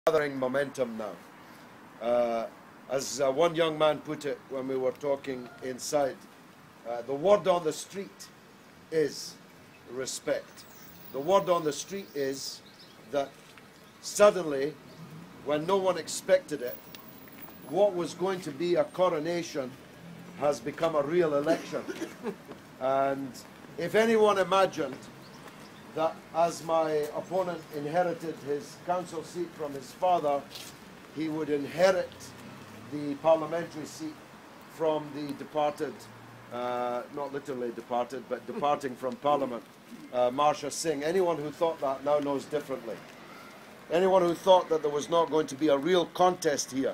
gathering momentum now. As one young man put it when we were talking inside, the word on the street is respect. The word on the street is that suddenly, when no one expected it, what was going to be a coronation has become a real election. And if anyone imagined that as my opponent inherited his council seat from his father, he would inherit the parliamentary seat from the departed, not literally departed, but departing from Parliament, Marsha Singh. Anyone who thought that now knows differently. Anyone who thought that there was not going to be a real contest here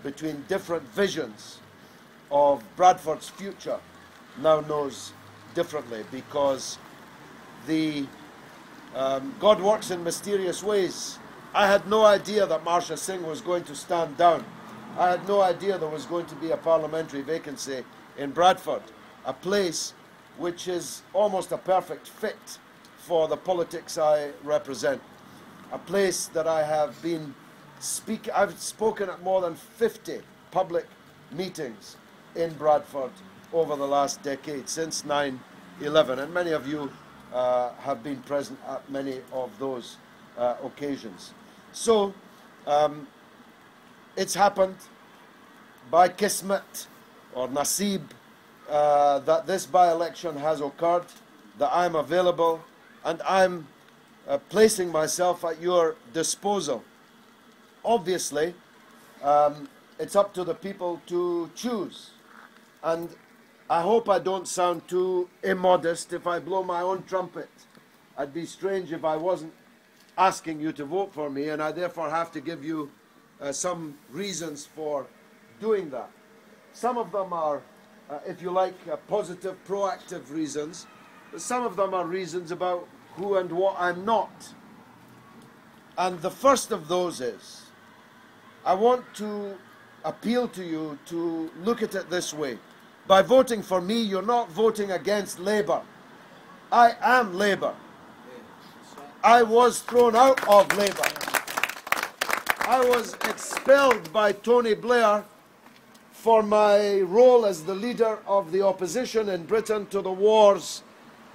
between different visions of Bradford's future now knows differently, because God works in mysterious ways. I had no idea that Marsha Singh was going to stand down. I had no idea there was going to be a parliamentary vacancy in Bradford, a place which is almost a perfect fit for the politics I represent. A place that I have been I've spoken at more than 50 public meetings in Bradford over the last decade, since 9/11, and many of you have been present at many of those occasions. So it's happened by Kismet or Nasib that this by-election has occurred, that I'm available, and I'm placing myself at your disposal. Obviously, it's up to the people to choose, and I hope I don't sound too immodest if I blow my own trumpet. I'd be strange if I wasn't asking you to vote for me, and I therefore have to give you some reasons for doing that. Some of them are, if you like, positive, proactive reasons. But some of them are reasons about who and what I'm not. And the first of those is, I want to appeal to you to look at it this way. By voting for me, you're not voting against Labour. I am Labour. I was thrown out of Labour. I was expelled by Tony Blair for my role as the leader of the opposition in Britain to the wars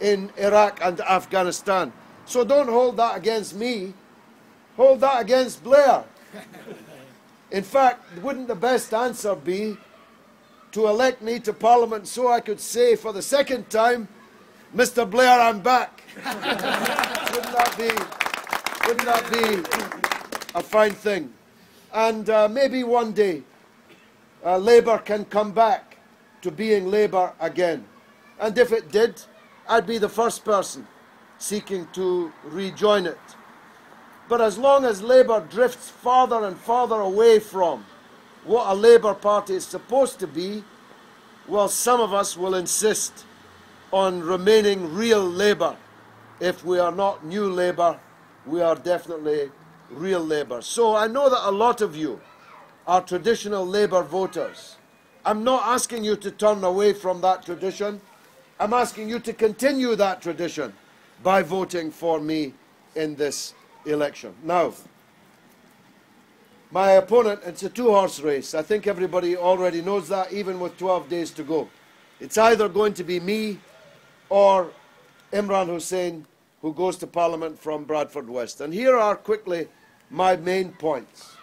in Iraq and Afghanistan. So don't hold that against me. Hold that against Blair. In fact, wouldn't the best answer be to elect me to Parliament so I could say for the second time, Mr. Blair, I'm back? Wouldn't that be a fine thing? And maybe one day Labour can come back to being Labour again. And if it did, I'd be the first person seeking to rejoin it. But as long as Labour drifts farther and farther away from what a Labour Party is supposed to be, well, some of us will insist on remaining real Labour. If we are not new Labour, we are definitely real Labour. So I know that a lot of you are traditional Labour voters. I'm not asking you to turn away from that tradition. I'm asking you to continue that tradition by voting for me in this election. Now, my opponent, it's a two-horse race. I think everybody already knows that, even with 12 days to go. It's either going to be me or Imran Hussain, who goes to Parliament from Bradford West. And here are quickly my main points.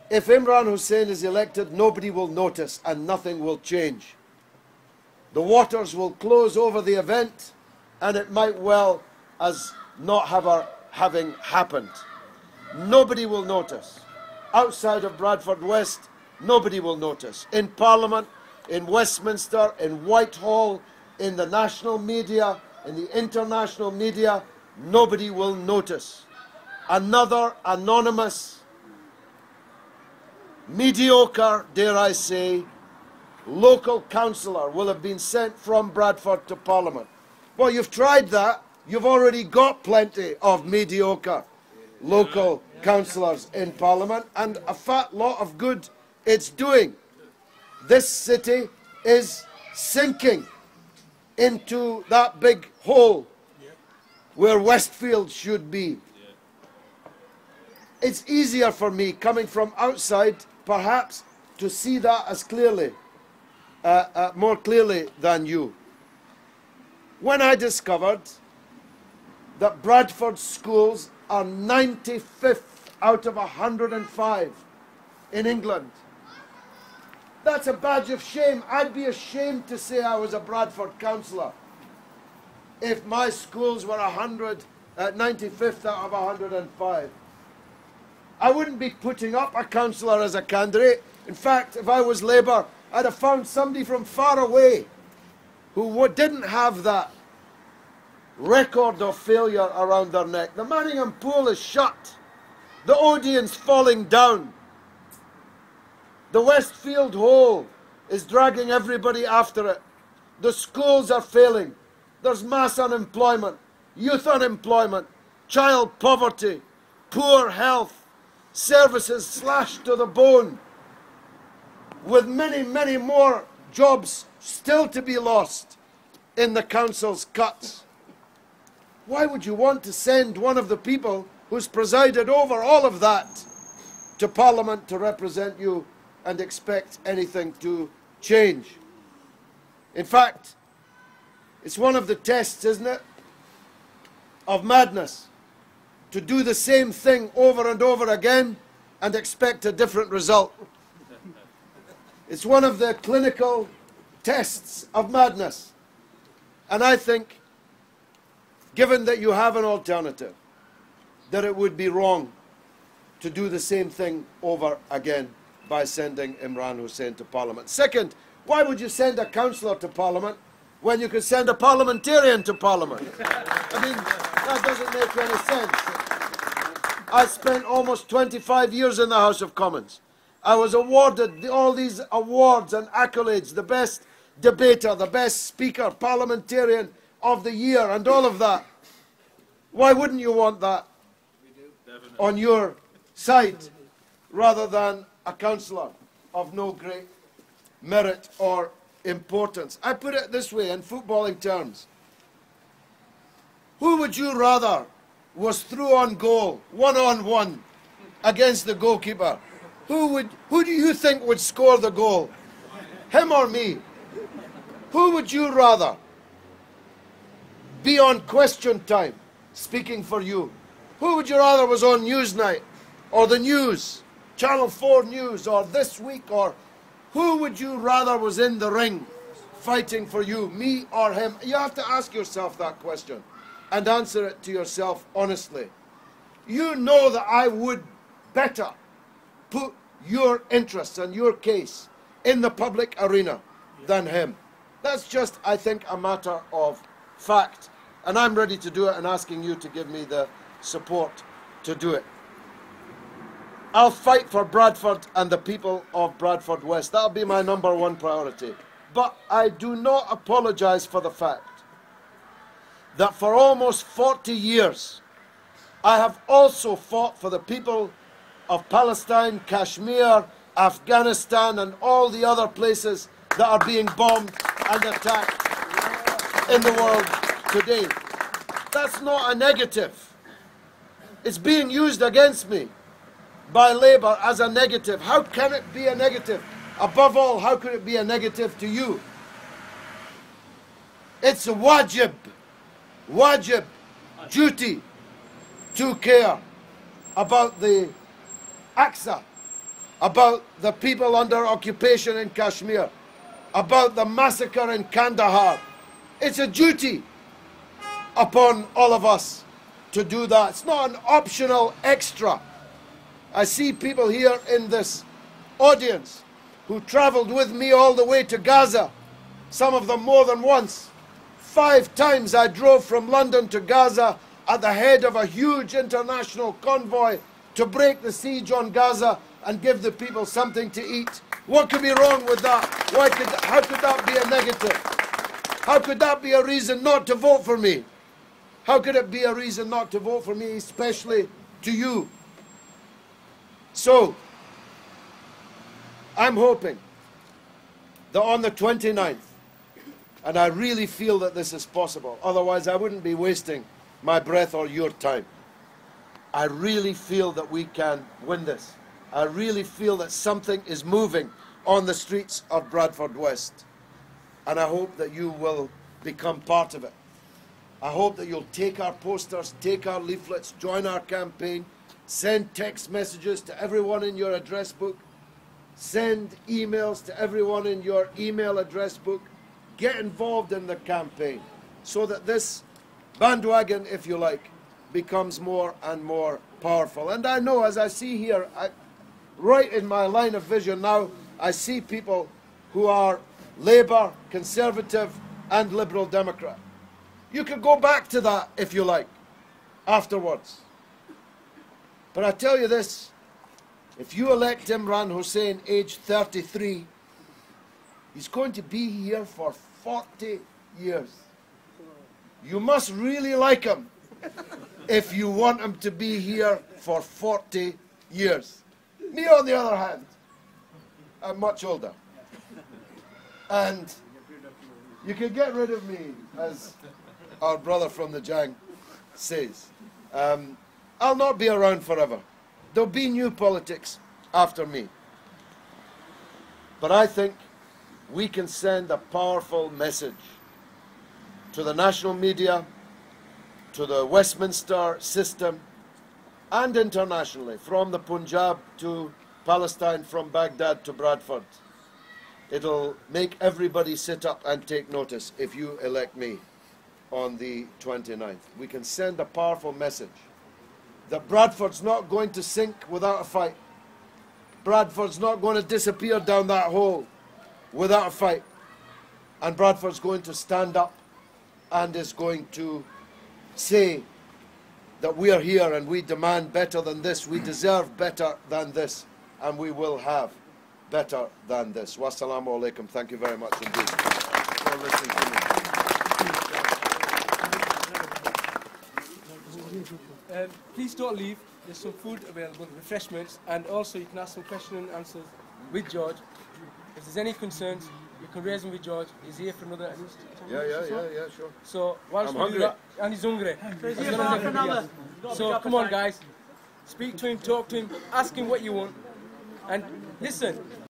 If Imran Hussain is elected, nobody will notice and nothing will change. The waters will close over the event, and it might well as not having happened. Nobody will notice. Outside of Bradford West, nobody will notice. In Parliament, in Westminster, in Whitehall, in the national media, in the international media, nobody will notice. Another anonymous, mediocre, dare I say, local councillor will have been sent from Bradford to Parliament. Well, you've tried that. You've already got plenty of mediocre local councillors in Parliament, and a fat lot of good it's doing. This city is sinking into that big hole where Westfield should be. It's easier for me, coming from outside, perhaps, to see that as clearly, more clearly than you. When I discovered that Bradford schools are 95th out of 105 in England, that's a badge of shame. I'd be ashamed to say I was a Bradford councillor if my schools were 95th out of 105. I wouldn't be putting up a councillor as a candidate. In fact, if I was Labour, I'd have found somebody from far away who didn't have that record of failure around their neck. The Manningham pool is shut. The Odeon's falling down. The Westfield hole is dragging everybody after it. The schools are failing. There's mass unemployment, youth unemployment, child poverty, poor health, services slashed to the bone, with many, many more jobs still to be lost in the council's cuts. Why would you want to send one of the people who's presided over all of that to Parliament to represent you and expect anything to change? In fact, it's one of the tests, isn't it, of madness, to do the same thing over and over again and expect a different result. It's one of the clinical tests of madness. And I think, given that you have an alternative, that it would be wrong to do the same thing over again by sending Imran Hussain to Parliament. Second, why would you send a councillor to Parliament when you could send a parliamentarian to Parliament? I mean, that doesn't make any sense. I spent almost 25 years in the House of Commons. I was awarded all these awards and accolades, the best debater, the best speaker, parliamentarian of the year, and all of that. Why wouldn't you want that on your side rather than a councillor of no great merit or importance? I put it this way in footballing terms. Who would you rather was through on goal, one-on-one, against the goalkeeper? Who do you think would score the goal? Him or me? Who would you rather be on Question Time, speaking for you? Who would you rather was on Newsnight, or the news, Channel 4 News, or This Week, or who would you rather was in the ring fighting for you, me or him? You have to ask yourself that question and answer it to yourself honestly. You know that I would better put your interests and your case in the public arena than him. That's just, I think, a matter of fact. And I'm ready to do it and asking you to give me the support to do it. I'll fight for Bradford and the people of Bradford West. That'll be my #1 priority. But I do not apologise for the fact that for almost 40 years I have also fought for the people of Palestine, Kashmir, Afghanistan, and all the other places that are being bombed and attacked in the world today. That's not a negative. It's being used against me by Labour as a negative. How can it be a negative? Above all, how could it be a negative to you? It's a wajib duty to care about the Aqsa, about the people under occupation in Kashmir, about the massacre in Kandahar. It's a duty upon all of us to do that. It's not an optional extra. I see people here in this audience who travelled with me all the way to Gaza, some of them more than once. 5 times I drove from London to Gaza at the head of a huge international convoy to break the siege on Gaza and give the people something to eat. What could be wrong with that? How could that be a negative? How could that be a reason not to vote for me? How could it be a reason not to vote for me, especially to you? So, I'm hoping that on the 29th, and I really feel that this is possible, otherwise I wouldn't be wasting my breath or your time, I really feel that we can win this. I really feel that something is moving on the streets of Bradford West. And I hope that you will become part of it. I hope that you'll take our posters, take our leaflets, join our campaign, send text messages to everyone in your address book, send emails to everyone in your email address book, get involved in the campaign so that this bandwagon, if you like, becomes more and more powerful. And I know, as I see here, right in my line of vision now, I see people who are Labour, Conservative and Liberal Democrat. You could go back to that, if you like, afterwards. But I tell you this, if you elect Imran Hussain, aged 33, he's going to be here for 40 years. You must really like him if you want him to be here for 40 years. Me, on the other hand, I'm much older. And you can get rid of me, as our brother from the Jang says. I'll not be around forever. There'll be new politics after me. But I think we can send a powerful message to the national media, to the Westminster system, and internationally, from the Punjab to Palestine, from Baghdad to Bradford. It'll make everybody sit up and take notice if you elect me on the 29th. We can send a powerful message that Bradford's not going to sink without a fight. Bradford's not going to disappear down that hole without a fight. And Bradford's going to stand up and is going to say that we are here and we demand better than this, we deserve better than this, and we will have better than this. Wassalamu alaikum. Thank you very much indeed for listening to me. Please don't leave. There's some food available, refreshments, and also you can ask some questions and answers with George. If there's any concerns, you can raise them with George. He's here for another at least 10 minutes. Yeah, sure. So whilst I'm we hungry. do that, and he's hungry. So he's here for half an hour. So come on, guys. Speak to him, talk to him, ask him what you want, and listen.